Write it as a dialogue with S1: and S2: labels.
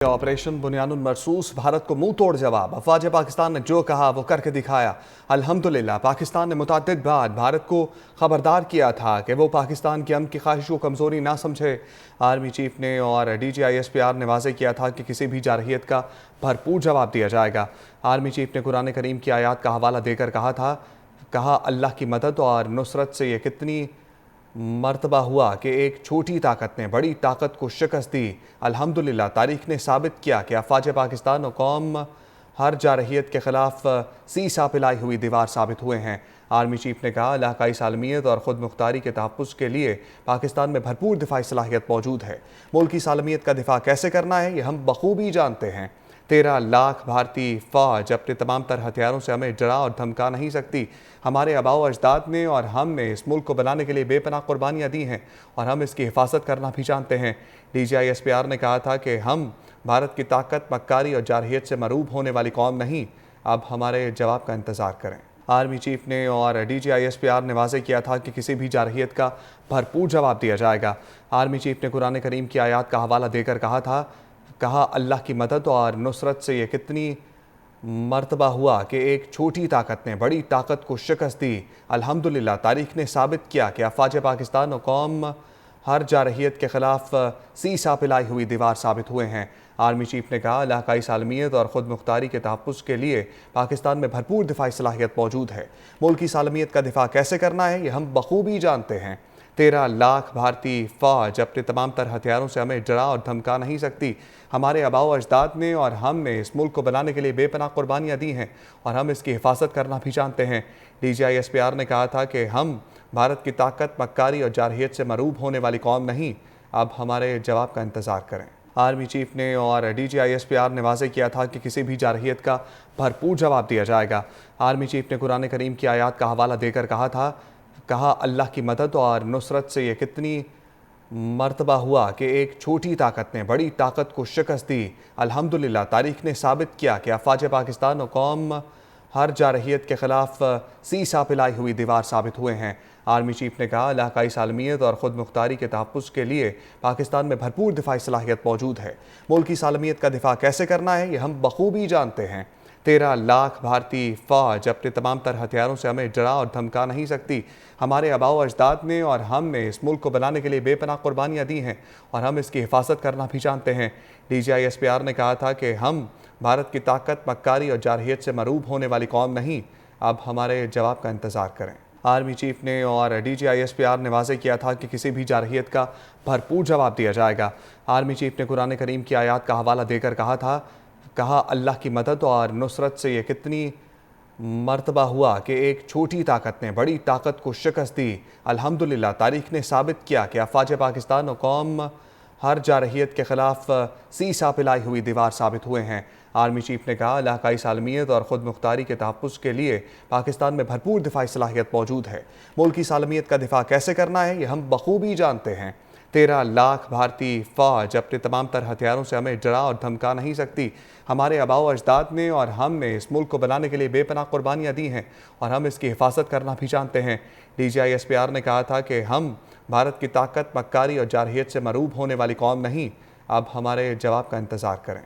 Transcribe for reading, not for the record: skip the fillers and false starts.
S1: Operation बुनियानुल मरसूस Bharat को मुंह तोड़ जवाब। अफवाज पाकिस्तान ने जो कहा वो करके दिखाया। अल्हम्दुलिल्लाह पाकिस्तान ने मुतअद्दिद बार भारत को खबरदार किया था कि वो पाकिस्तान की अमन की ख्वाहिश को कमज़ोरी ना समझे। आर्मी चीफ ने और DGISPR ने वाज़ेह किया था कि किसी भी जारहियत का भरपूर जवाब दिया जाएगा। आर्मी चीफ ने कुरान करीम की आयात का हवाला देकर कहा अल्लाह की मदद और नुसरत से ये कितनी मर्तबा हुआ कि एक छोटी ताकत ने बड़ी ताकत को शिकस्त दी। अल्हम्दुलिल्लाह तारीख ने साबित किया कि अफवाज पाकिस्तान और कौम हर जारहियत के ख़िलाफ़ सीसा पिलाई हुई दीवार साबित हुए हैं। आर्मी चीफ ने कहा इलाकाई सालमियत और ख़ुद मुख्तारी के तहफ़्फ़ुज़ के लिए पाकिस्तान में भरपूर दिफाई सलाहियत मौजूद है। मुल्क की सालमियत का दिफा कैसे करना है ये हम बखूबी जानते हैं। 13 लाख भारतीय फ़ौज अपने तमाम तर हथियारों से हमें डरा और धमका नहीं सकती। हमारे आबाओ अजदाद ने और हमने इस मुल्क को बनाने के लिए बेपनाह कुर्बानियाँ दी हैं और हम इसकी हिफाजत करना भी जानते हैं। DGISPR ने कहा था कि हम भारत की ताकत, मक्कारी और जारहियत से मरूब होने वाली कौम नहीं। अब हमारे जवाब का इंतज़ार करें। आर्मी चीफ ने और DGISPR ने वाज़ेह किया था कि किसी भी जारहियत का भरपूर जवाब दिया जाएगा। आर्मी चीफ ने कुरान करीम की आयात का हवाला देकर कहा अल्लाह की मदद और नुसरत से ये कितनी मर्तबा हुआ कि एक छोटी ताकत ने बड़ी ताकत को शिकस्त दी। अल्हम्दुलिल्लाह तारीख ने साबित किया कि अफवाज पाकिस्तान और कौम हर जारहियत के ख़िलाफ़ सीसा पिलाई हुई दीवार साबित हुए हैं। आर्मी चीफ ने कहा इलाकाई सालमियत और ख़ुद मुख्तारी के तहफ़्फ़ुज़ के लिए पाकिस्तान में भरपूर दिफाई सलाहियत मौजूद है। मुल्क की सालमियत का दिफा कैसे करना है ये हम बखूबी जानते हैं। 13 लाख भारतीय फ़ौज अपने तमाम तर हथियारों से हमें डरा और धमका नहीं सकती। हमारे आबाओ अजदाद ने और हमने इस मुल्क को बनाने के लिए बेपनाह कुर्बानियाँ दी हैं और हम इसकी हिफाजत करना भी जानते हैं। DGISPR ने कहा था कि हम भारत की ताकत, मक्कारी और जारहियत से मरूब होने वाली कौम नहीं। अब हमारे जवाब का इंतज़ार करें। आर्मी चीफ ने और DGISPR ने वाज़ेह किया था कि किसी भी जारहियत का भरपूर जवाब दिया जाएगा। आर्मी चीफ ने कुरान करीम की आयात का हवाला देकर कहा अल्लाह की मदद और नुसरत से ये कितनी मर्तबा हुआ कि एक छोटी ताकत ने बड़ी ताकत को शिकस्त दी। अल्हम्दुलिल्लाह तारीख ने साबित किया कि अफवाज पाकिस्तान और कौम हर जारहियत के ख़िलाफ़ सीसा पिलाई हुई दीवार साबित हुए हैं। आर्मी चीफ ने कहा इलाकाई सालमियत और ख़ुद मुख्तारी के तहफ़्फ़ुज़ के लिए पाकिस्तान में भरपूर दिफाई सलाहियत मौजूद है। मुल्क की सालमियत का दिफा कैसे करना है ये हम बखूबी जानते हैं। 13 लाख भारतीय फ़ौज अपने तमाम तर हथियारों से हमें डरा और धमका नहीं सकती। हमारे आबाओ अजदाद ने और हमने इस मुल्क को बनाने के लिए बेपनाह कुर्बानियाँ दी हैं और हम इसकी हिफाजत करना भी जानते हैं। DGISPR ने कहा था कि हम भारत की ताकत, मक्कारी और जारहियत से मरूब होने वाली कौम नहीं। अब हमारे जवाब का इंतज़ार करें। आर्मी चीफ ने और DGISPR ने वाज़ेह किया था कि किसी भी जारहियत का भरपूर जवाब दिया जाएगा। आर्मी चीफ ने कुरान करीम की आयात का हवाला देकर कहा अल्लाह की मदद और नुसरत से ये कितनी मर्तबा हुआ कि एक छोटी ताकत ने बड़ी ताकत को शिकस्त दी। अल्हम्दुलिल्लाह तारीख ने साबित किया कि अफवाज पाकिस्तान और कौम हर जारहियत के ख़िलाफ़ सीसा पिलाई हुई दीवार साबित हुए हैं। आर्मी चीफ ने कहा इलाकाई सालमियत और ख़ुद मुख्तारी के तहफ़्फ़ुज़ के लिए पाकिस्तान में भरपूर दिफाई सलाहियत मौजूद है। मुल्क की सालमियत का दिफा कैसे करना है ये हम बखूबी जानते हैं। 13 लाख भारतीय फ़ौज अपने तमाम तर हथियारों से हमें डरा और धमका नहीं सकती। हमारे आबाओ अजदाद ने और हमने इस मुल्क को बनाने के लिए बेपनाह कुर्बानियाँ दी हैं और हम इसकी हिफाजत करना भी जानते हैं। DGISPR ने कहा था कि हम भारत की ताकत, मक्कारी और जारहियत से मरूब होने वाली कौम नहीं। अब हमारे जवाब का इंतज़ार करें।